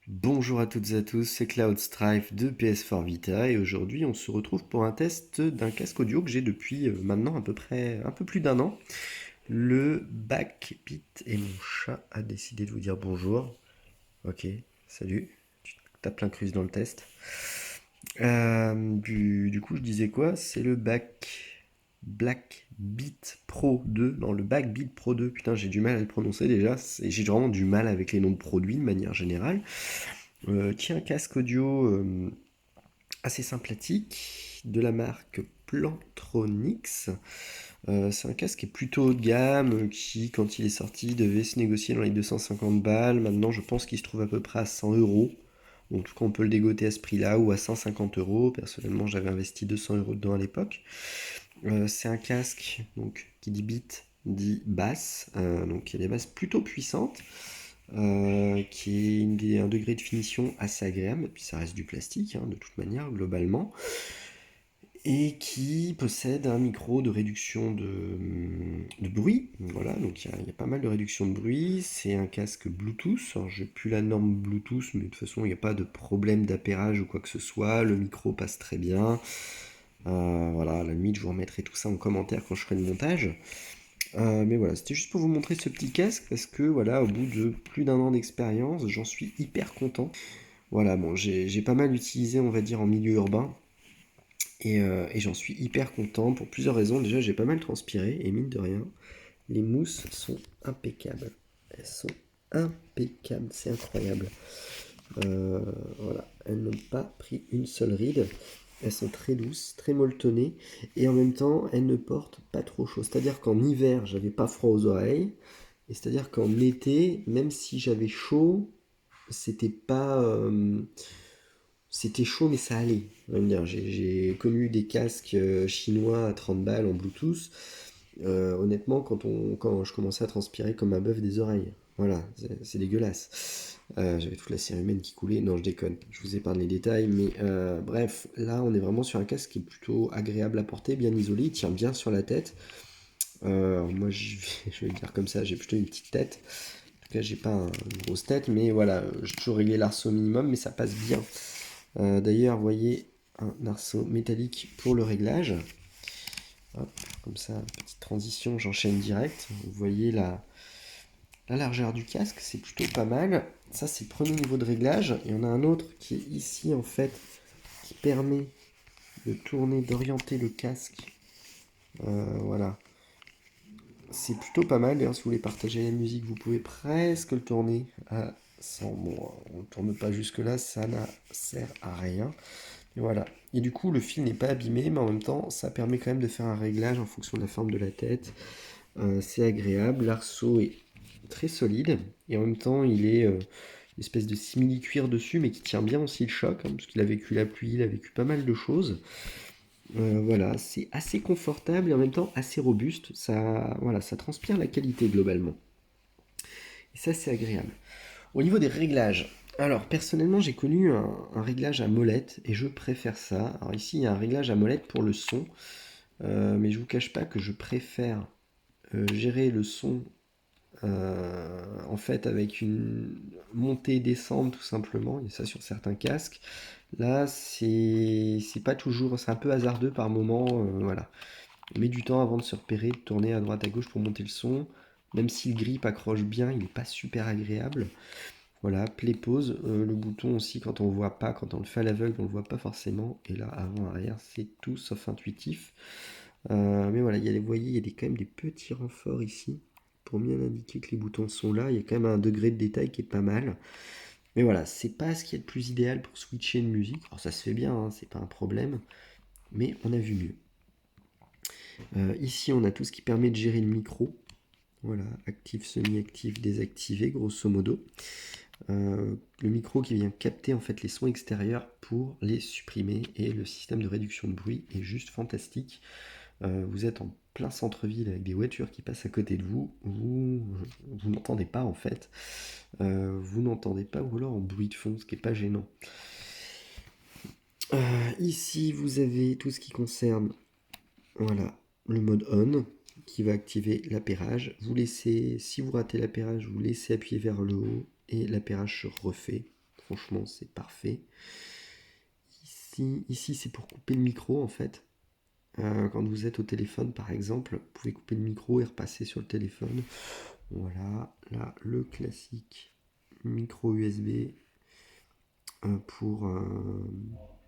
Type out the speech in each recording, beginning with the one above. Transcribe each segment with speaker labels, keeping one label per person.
Speaker 1: Bonjour à toutes et à tous, c'est Cloud Strife de PS4 Vita et aujourd'hui on se retrouve pour un test d'un casque audio que j'ai depuis maintenant à peu près un peu plus d'un an. Le Backbeat et mon chat a décidé de vous dire bonjour. Ok, salut, tu tapes l'incruste dans le test. Du coup je disais quoi? C'est le Black Beat Pro 2. Non, le Backbeat Pro 2. Putain, j'ai du mal à le prononcer déjà. J'ai vraiment du mal avec les noms de produits de manière générale. Qui est un casque audio assez sympathique de la marque Plantronics. C'est un casque qui est plutôt haut de gamme, qui, quand il est sorti, devait se négocier dans les 250 balles. Maintenant, je pense qu'il se trouve à peu près à 100 euros. En tout cas, on peut le dégoter à ce prix-là ou à 150 euros. Personnellement, j'avais investi 200 euros dedans à l'époque. C'est un casque, donc qui dit beat, dit basse. Donc, il y a des basses plutôt puissantes qui est un degré de finition assez agréable, et puis ça reste du plastique hein, de toute manière globalement, et qui possède un micro de réduction de bruit. Voilà, donc il y a pas mal de réduction de bruit. C'est un casque Bluetooth. Alors j'ai plus la norme Bluetooth, mais de toute façon il n'y a pas de problème d'appairage ou quoi que ce soit. Le micro passe très bien. Voilà, à la limite je vous remettrai tout ça en commentaire quand je ferai le montage. Mais voilà, c'était juste pour vous montrer ce petit casque parce que voilà, au bout de plus d'un an d'expérience, j'en suis hyper content. Voilà, bon, j'ai pas mal utilisé, on va dire, en milieu urbain et j'en suis hyper content pour plusieurs raisons. Déjà, j'ai pas mal transpiré et mine de rien, les mousses sont impeccables. Elles sont impeccables, c'est incroyable. Euh, voilà, elles n'ont pas pris une seule ride. Elles sont très douces, très molletonnées, et en même temps, elles ne portent pas trop chaud. C'est-à-dire qu'en hiver, j'avais pas froid aux oreilles, et c'est-à-dire qu'en été, même si j'avais chaud, c'était pas, c'était chaud, mais ça allait. J'ai connu des casques chinois à 30 balles en Bluetooth. Honnêtement, quand je commençais à transpirer comme un bœuf des oreilles. Voilà, c'est dégueulasse. J'avais toute la cérumen qui coulait. Non, je déconne. Je vous épargne les détails. Mais bref, là, on est vraiment sur un casque qui est plutôt agréable à porter, bien isolé. Il tient bien sur la tête. Moi, je vais le dire comme ça, j'ai plutôt une petite tête. En tout cas, j'ai pas une grosse tête, mais voilà, j'ai toujours réglé l'arceau au minimum, mais ça passe bien. D'ailleurs, vous voyez un arceau métallique pour le réglage. Hop, comme ça, petite transition, j'enchaîne direct. Vous voyez la largeur du casque, c'est plutôt pas mal. Ça, c'est le premier niveau de réglage. Il y en a un autre qui est ici, en fait, qui permet de tourner, d'orienter le casque. Voilà. C'est plutôt pas mal. D'ailleurs, si vous voulez partager la musique, vous pouvez presque le tourner à 100. Bon, on ne tourne pas jusque-là, ça ne sert à rien. Et voilà. Et du coup, le fil n'est pas abîmé, mais en même temps, ça permet quand même de faire un réglage en fonction de la forme de la tête. C'est agréable. L'arceau est très solide. Et en même temps, il est une espèce de simili-cuir dessus, mais qui tient bien aussi le choc, hein, parce qu'il a vécu la pluie, il a vécu pas mal de choses. Voilà, c'est assez confortable et en même temps assez robuste. Ça, voilà, ça transpire la qualité globalement. Et ça, c'est agréable. Au niveau des réglages, alors personnellement, j'ai connu un réglage à molette et je préfère ça. Alors ici, il y a un réglage à molette pour le son, mais je vous cache pas que je préfère gérer le son en fait avec une montée descente tout simplement. Il y a ça sur certains casques. Là, c'est pas toujours, c'est un peu hasardeux par moment, voilà. On met du temps avant de se repérer, de tourner à droite à gauche pour monter le son. Même si le grip accroche bien, il n'est pas super agréable. Voilà, play pause. Le bouton aussi, quand on ne voit pas, quand on le fait à l'aveugle, on ne le voit pas forcément. Et là, avant, arrière, c'est tout sauf intuitif. Mais voilà, vous voyez, il y a quand même des petits renforts ici pour bien indiquer que les boutons sont là. Il y a quand même un degré de détail qui est pas mal. Mais voilà, c'est pas ce qui est le plus idéal pour switcher une musique. Alors ça se fait bien, hein, c'est pas un problème, mais on a vu mieux. Ici, on a tout ce qui permet de gérer le micro. Voilà, actif, semi-actif, désactivé, grosso modo. Le micro qui vient capter en fait les sons extérieurs pour les supprimer et le système de réduction de bruit est juste fantastique. Vous êtes en plein centre-ville avec des voitures qui passent à côté de vous, vous n'entendez pas en fait, vous n'entendez pas ou alors en bruit de fond, ce qui n'est pas gênant. Ici vous avez tout ce qui concerne voilà, le mode on qui va activer l'appairage. Vous laissez, si vous ratez l'appairage, vous laissez appuyer vers le haut et l'appairage se refait. franchement c'est parfait. Ici c'est pour couper le micro en fait. Quand vous êtes au téléphone par exemple, vous pouvez couper le micro et repasser sur le téléphone. Voilà, là le classique micro USB pour,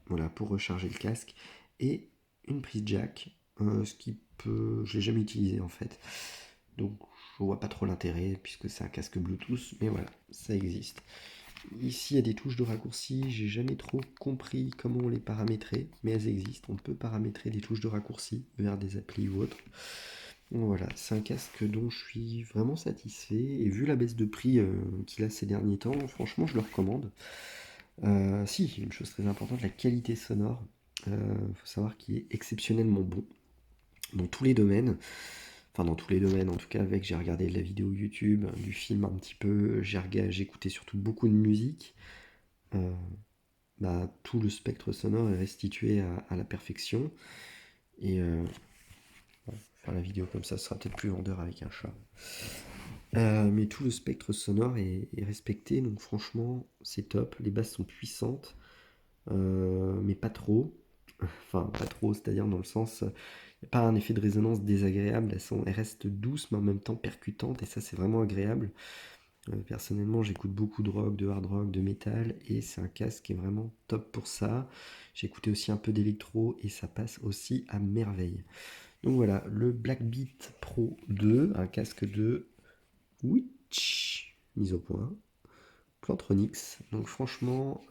Speaker 1: voilà, pour recharger le casque et une prise jack, ce qui peut, je l'ai jamais utilisé en fait, donc je vois pas trop l'intérêt puisque c'est un casque Bluetooth, mais voilà, ça existe. Ici il y a des touches de raccourci, j'ai jamais trop compris comment on les paramétrait, mais elles existent, on peut paramétrer des touches de raccourci vers des applis ou autres. Donc voilà, c'est un casque dont je suis vraiment satisfait, et vu la baisse de prix qu'il a ces derniers temps, franchement je le recommande. Si, une chose très importante, la qualité sonore. Il faut savoir qu'il est exceptionnellement bon dans tous les domaines. Enfin, dans tous les domaines, en tout cas, avec, j'ai regardé de la vidéo YouTube, du film un petit peu, j'ai écouté surtout beaucoup de musique. Euh, tout le spectre sonore est restitué à la perfection. Et bon, faire la vidéo comme ça sera peut-être plus vendeur avec un chat. Mais tout le spectre sonore est respecté, donc franchement, c'est top. Les basses sont puissantes. Mais pas trop. Enfin, pas trop, c'est-à-dire dans le sens, il n'y a pas un effet de résonance désagréable, elles restent douces mais en même temps percutantes, et ça c'est vraiment agréable. Personnellement, j'écoute beaucoup de rock, de hard rock, de métal, et c'est un casque qui est vraiment top pour ça. J'ai écouté aussi un peu d'électro, et ça passe aussi à merveille. Donc voilà, le Blackbeat Pro 2, un casque de Witch, mise au point. Plantronics. Donc franchement,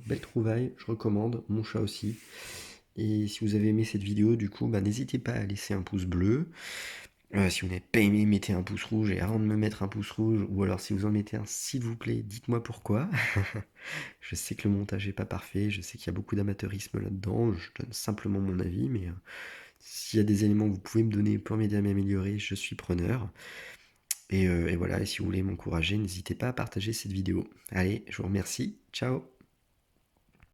Speaker 1: belle trouvaille, je recommande, mon chat aussi. Et si vous avez aimé cette vidéo, du coup, n'hésitez pas à laisser un pouce bleu. Si vous n'avez pas aimé, mettez un pouce rouge. Et avant de me mettre un pouce rouge, ou alors si vous en mettez un, s'il vous plaît, dites-moi pourquoi. Je sais que le montage n'est pas parfait, je sais qu'il y a beaucoup d'amateurisme là-dedans. Je donne simplement mon avis, mais s'il y a des éléments que vous pouvez me donner pour m'aider à m'améliorer, je suis preneur. Et voilà, et si vous voulez m'encourager, n'hésitez pas à partager cette vidéo. Allez, je vous remercie. Ciao!